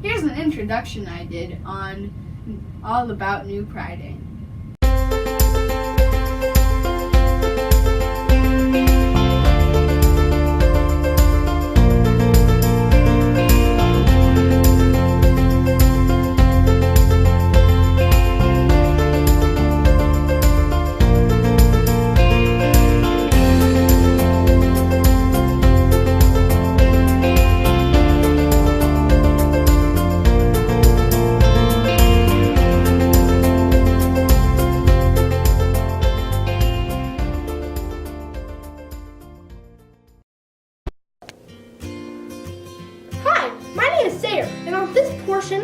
Here's an introduction I did on all about New Prydain. And on this portion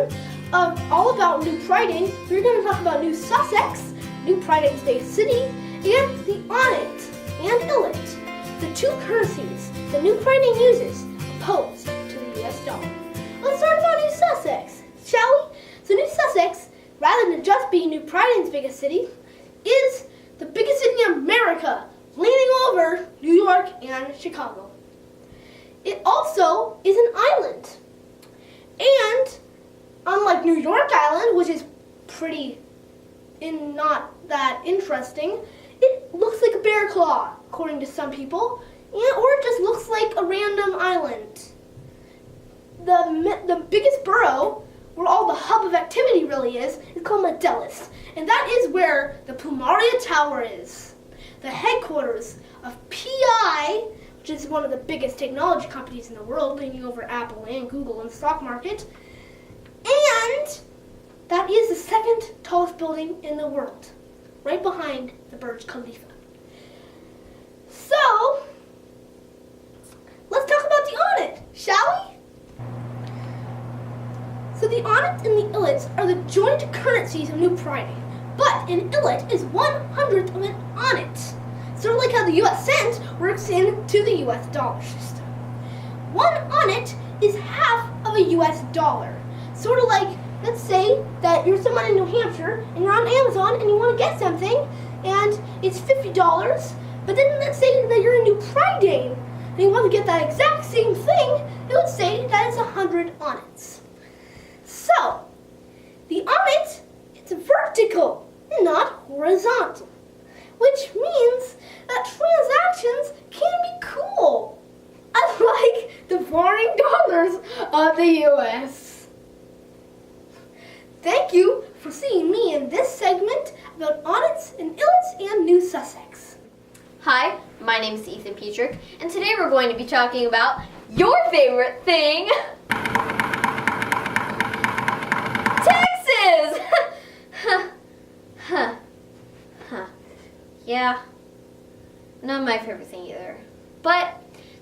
of All About New Prydain, we're going to talk about New Sussex, New Prydain's biggest city, and the onnet and illet, the two currencies that New Prydain uses opposed to the US dollar. Let's talk about New Sussex, shall we? So New Sussex, rather than just being New Prydain's biggest city, is the biggest city in America, leaning over New York and Chicago. It also is an island. And unlike New York Island, which is pretty not that interesting, it looks like a bear claw, according to some people, or it just looks like a random island. The biggest borough, where all the hub of activity really is called Medellis, and that is where the Plumaria Tower is, the headquarters of PI, which is one of the biggest technology companies in the world, leaning over Apple and Google in the stock market. And that is the second tallest building in the world, right behind the Burj Khalifa. So, let's talk about the onnet, shall we? So the onnet and the illet are the joint currencies of New Prydain, but an illet is 1/100th of an onnet. Sort of like how the U.S. cent works into the U.S. dollar system. One onnet is half of a U.S. dollar. Sort of like, let's say that you're someone in New Hampshire and you're on Amazon and you want to get something and it's $50, but then let's say that you're in New Prydain and you want to get that exact same thing, it would say that it's 100 onnets. So, the onnet, it's vertical and not horizontal, which means that transactions can be cool, unlike the foreign dollars of the U.S. Thank you for seeing me in this segment about onnets and illets and New Sussex. Hi, my name is Ethan Petrick, and today we're going to be talking about your favorite thing, taxes! Yeah, not my favorite thing either. But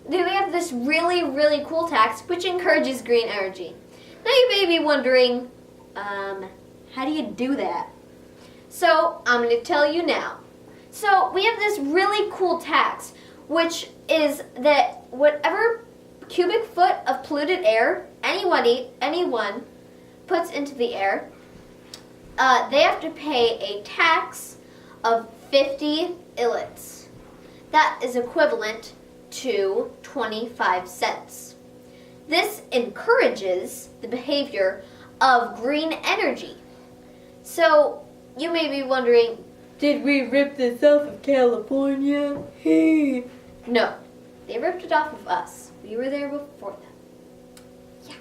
then we have this really, really cool tax which encourages green energy. Now you may be wondering, how do you do that? So I'm going to tell you now. So we have this really cool tax, which is that whatever cubic foot of polluted air anyone puts into the air, they have to pay a tax of 50 illets. That is equivalent to 25 cents. This encourages the behavior of green energy. So you may be wondering, did we rip this off of California? Hey. No, they ripped it off of us. We were there before them. Yeah.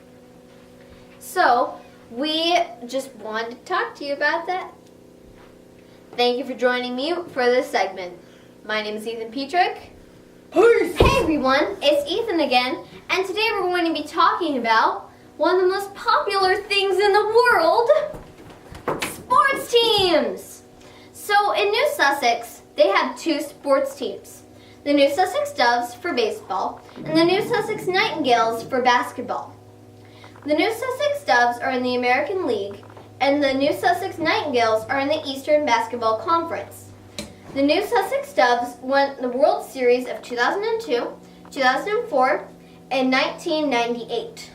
So we just wanted to talk to you about that. Thank you for joining me for this segment. My name is Ethan Petrick. Hey everyone, it's Ethan again, and today we're going to be talking about one of the most popular things in the world, sports teams. So in New Sussex, they have two sports teams. The New Sussex Doves for baseball, and the New Sussex Nightingales for basketball. The New Sussex Doves are in the American League, and the New Sussex Nightingales are in the Eastern Basketball Conference. The New Sussex Doves won the World Series of 2002, 2004, and 1998.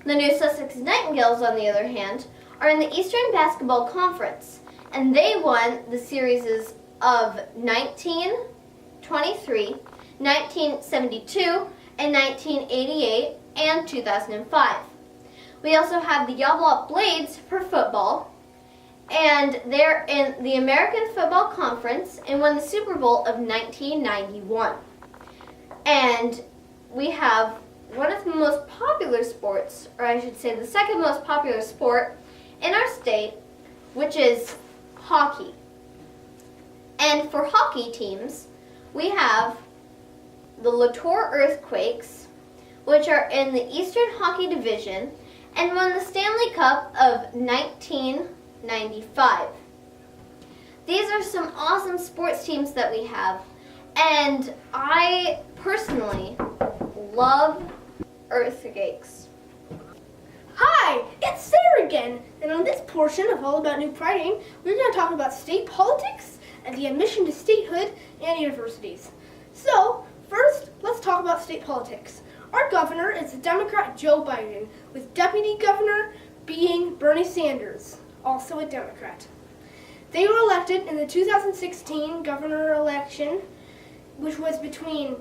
The New Sussex Nightingales, on the other hand, are in the Eastern Basketball Conference, and they won the series of 1923, 1972, and 1988, and 2005. We also have the Yablop Blades for football. And they're in the American Football Conference and won the Super Bowl of 1991. And we have one of the most popular sports, or I should say the second most popular sport in our state, which is hockey. And for hockey teams, we have the Latour Earthquakes, which are in the Eastern Hockey Division and won the Stanley Cup of 1995. These are some awesome sports teams that we have, and I personally love Earthquakes. Hi, it's Sarah again, and on this portion of All About New Prydain, we're going to talk about state politics and the admission to statehood and universities. So, first, let's talk about state politics. Our governor is the Democrat Joe Biden, with deputy governor being Bernie Sanders, also a Democrat. They were elected in the 2016 governor election, which was between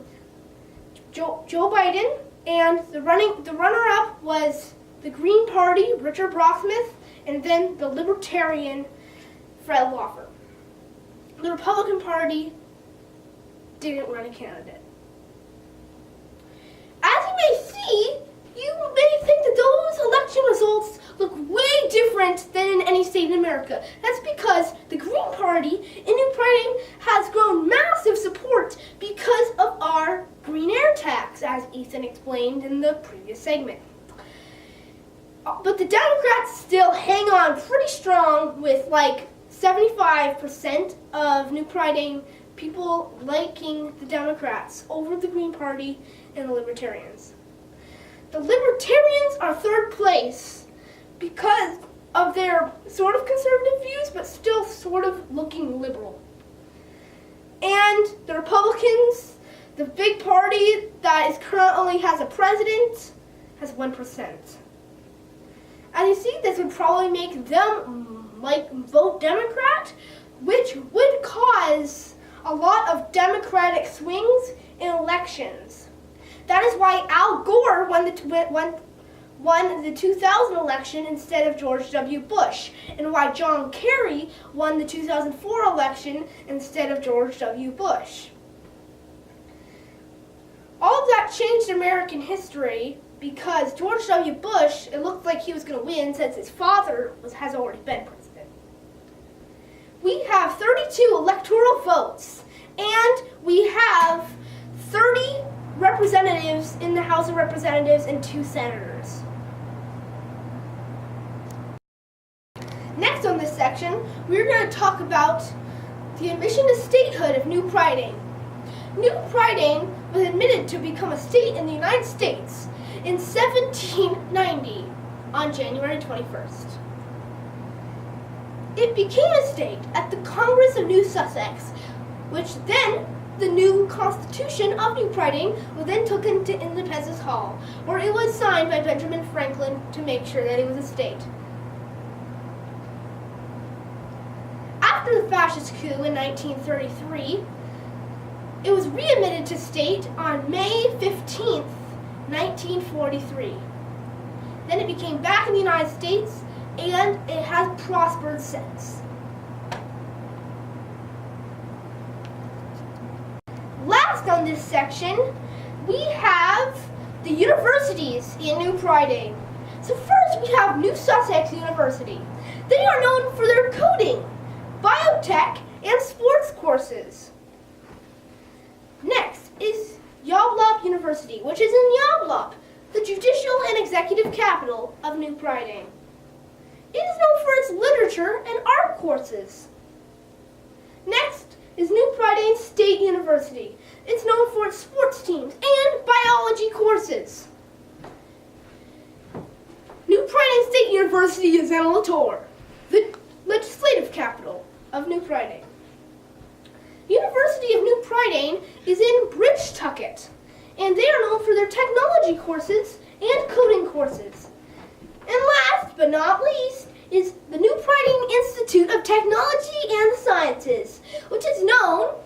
Joe Biden and the runner-up was the Green Party, Richard Brocksmith, and then the Libertarian, Fred Loffer. The Republican Party didn't run a candidate. As you may see, you may think that those election results look way different than in any state in America. That's because the Green Party in New Prydain has grown massive support because of our green air tax, as Ethan explained in the previous segment. But the Democrats still hang on pretty strong with like 75% of New Prydain people liking the Democrats over the Green Party and the Libertarians. The Libertarians are third place because of their sort of conservative views, but still sort of looking liberal. And the Republicans, the big party that is currently has a president, has 1%. As you see, this would probably make them vote Democrat, which would cause a lot of Democratic swings in elections. That is why Al Gore won the 2000 election instead of George W. Bush, and why John Kerry won the 2004 election instead of George W. Bush. All of that changed American history because George W. Bush, it looked like he was going to win since his father has already been president. We have 32 electoral votes, and we have 30 representatives in the House of Representatives and 2 senators. Next on this section, we're going to talk about the admission to statehood of New Prydain. New Prydain was admitted to become a state in the United States in 1790 on January 21st. It became a state at the Congress of New Sussex, which then the new Constitution of New Prydain was then taken to Independence Hall, where it was signed by Benjamin Franklin to make sure that it was a state. After the fascist coup in 1933, it was readmitted to state on May 15th, 1943. Then it became back in the United States, and it has prospered since. Last on this section, we have the universities in New Prydain. So first we have New Sussex University. They are known for their coding, biotech, and sports courses. Next is Yablop University, which is in Yablop, the judicial and executive capital of New Prydain. It is known for its literature and art courses. Next is New Prydain State University. It's known for its sports teams and biology courses. New Prydain State University is in Latour, the legislative capital of New Prydain. University of New Prydain is in Bridgetucket, and they are known for their technology courses and coding courses. And last but not least is the New Prydain Institute of Technology and the Sciences, which is known,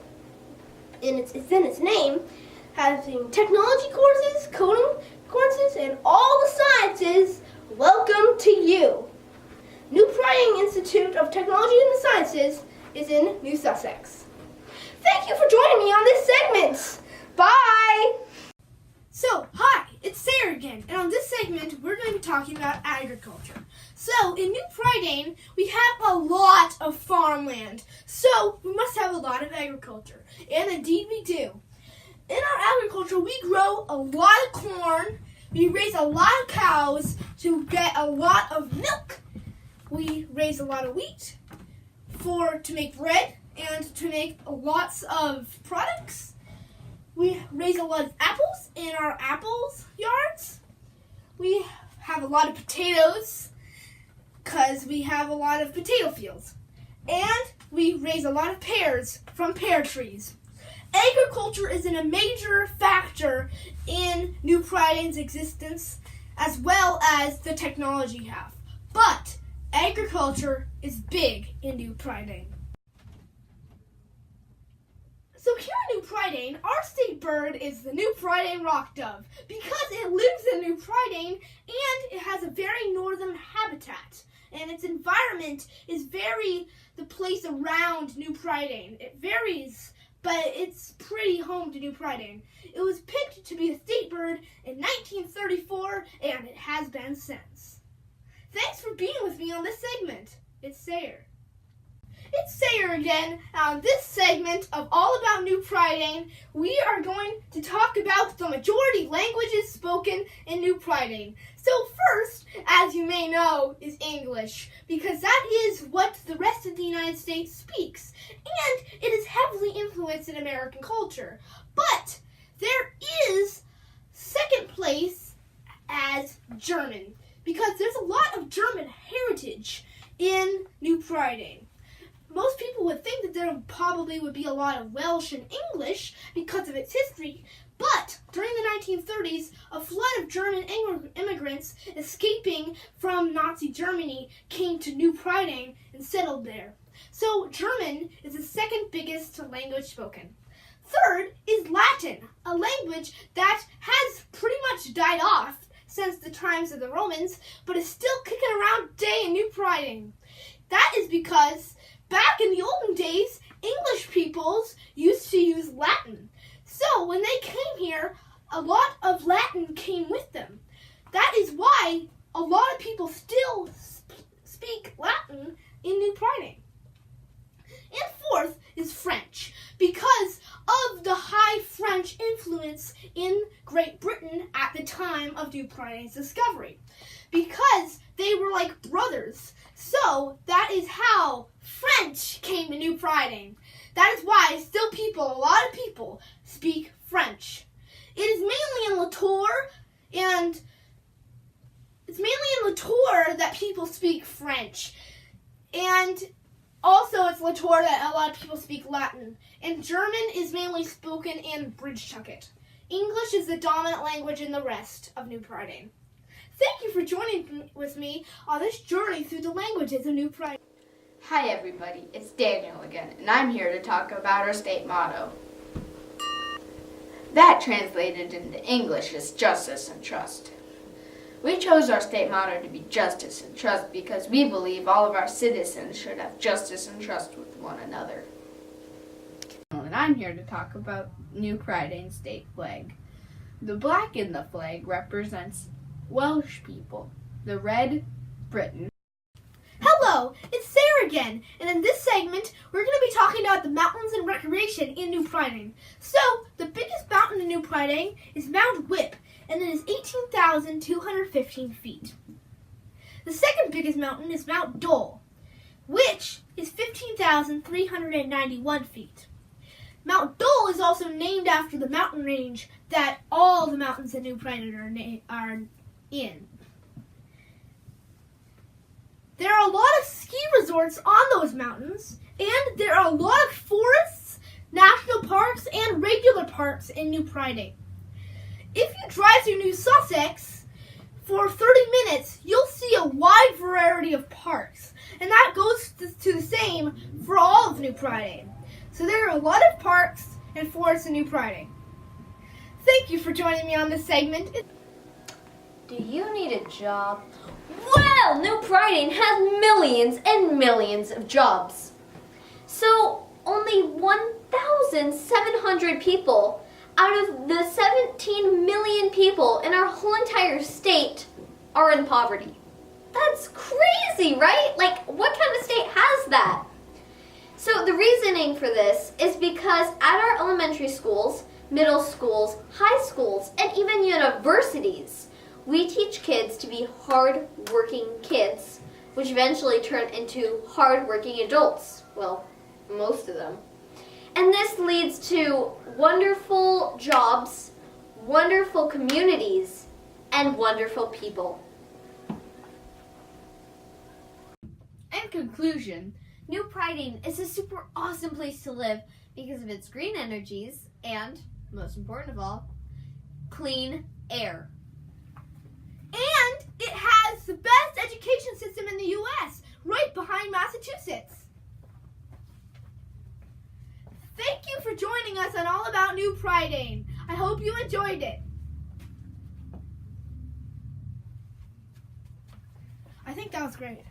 it's in its name, having technology courses, coding courses, and all the sciences. Welcome places is in New Sussex. Thank you for joining me on this segment. Bye! So, hi, it's Sarah again, and on this segment, we're going to be talking about agriculture. So, in New Prydain, we have a lot of farmland, so we must have a lot of agriculture, and indeed we do. In our agriculture, we grow a lot of corn, we raise a lot of cows to get a lot of milk, we raise a lot of wheat to make bread and to make lots of products. We raise a lot of apples in our apples yards. We have a lot of potatoes because we have a lot of potato fields. And we raise a lot of pears from pear trees. Agriculture is a major factor in New Prydain's existence as well as the technology we have. But agriculture is big in New Prydain. So here in New Prydain, our state bird is the New Prydain rock dove because it lives in New Prydain and it has a very northern habitat. And its environment is the place around New Prydain. It varies, but it's pretty home to New Prydain. It was picked to be a state bird in 1934 and it has been since. Thanks for being with me on this segment. It's Sarah. It's Sarah again. On this segment of All About New Prydain, we are going to talk about the majority languages spoken in New Prydain. So first, as you may know, is English, because that is what the rest of the United States speaks, and it is heavily influenced in American culture. But there is second place as German, because there's a lot of German heritage in New Prydain. Most people would think that there probably would be a lot of Welsh and English because of its history, but during the 1930s, a flood of German immigrants escaping from Nazi Germany came to New Prydain and settled there. So German is the second biggest language spoken. Third is Latin, a language that has pretty much died off since the times of the Romans, but is still kicking around today in New Prydain. That is because back in the olden days, English peoples used to use Latin. So when they came here, a lot of Latin came with them. That is why a lot of people still speak Latin in New Prydain. And fourth is French, because of the high French influence in Great Britain at the time of New Prydain's discovery. Because they were like brothers. So that is how French came to New Prydain. That is why a lot of people speak French. It is mainly in Latour, and it's mainly in Latour that people speak French. And also it's Latour that a lot of people speak Latin. And German is mainly spoken in Bridgetucket. English is the dominant language in the rest of New Prydain. Thank you for joining with me on this journey through the languages of New Prydain. Hi everybody, it's Daniel again, and I'm here to talk about our state motto. That translated into English is justice and trust. We chose our state motto to be justice and trust because we believe all of our citizens should have justice and trust with one another. And I'm here to talk about New Prydain's state flag. The black in the flag represents Welsh people, the red, Britain. Hello, it's Sarah again, and in this segment, we're going to be talking about the mountains and recreation in New Prydain. So, the biggest mountain in New Prydain is Mount Whip, and it is 18,215 feet. The second biggest mountain is Mount Dole, which is 15,391 feet. Mount Dole is also named after the mountain range that all the mountains in New Prydain are in. There are a lot of ski resorts on those mountains, and there are a lot of forests, national parks, and regular parks in New Prydain. If you drive through New Sussex for 30 minutes, you'll see a wide variety of parks, and that goes to the same for all of New Prydain. So there are a lot of parks and forests in New Prydain. Thank you for joining me on this segment. Do you need a job? Well, New Prydain has millions and millions of jobs. So only 1,700 people out of the 17 million people in our whole entire state are in poverty. That's crazy, right? Like, what kind of state has that? So the reasoning for this is because at our elementary schools, middle schools, high schools, and even universities, we teach kids to be hard-working kids, which eventually turn into hard-working adults. Well, most of them. And this leads to wonderful jobs, wonderful communities, and wonderful people. In conclusion, New Prydain is a super awesome place to live because of its green energies and, most important of all, clean air. And it has the best education system in the U.S., right behind Massachusetts. Thank you for joining us on All About New Prydain. I hope you enjoyed it. I think that was great.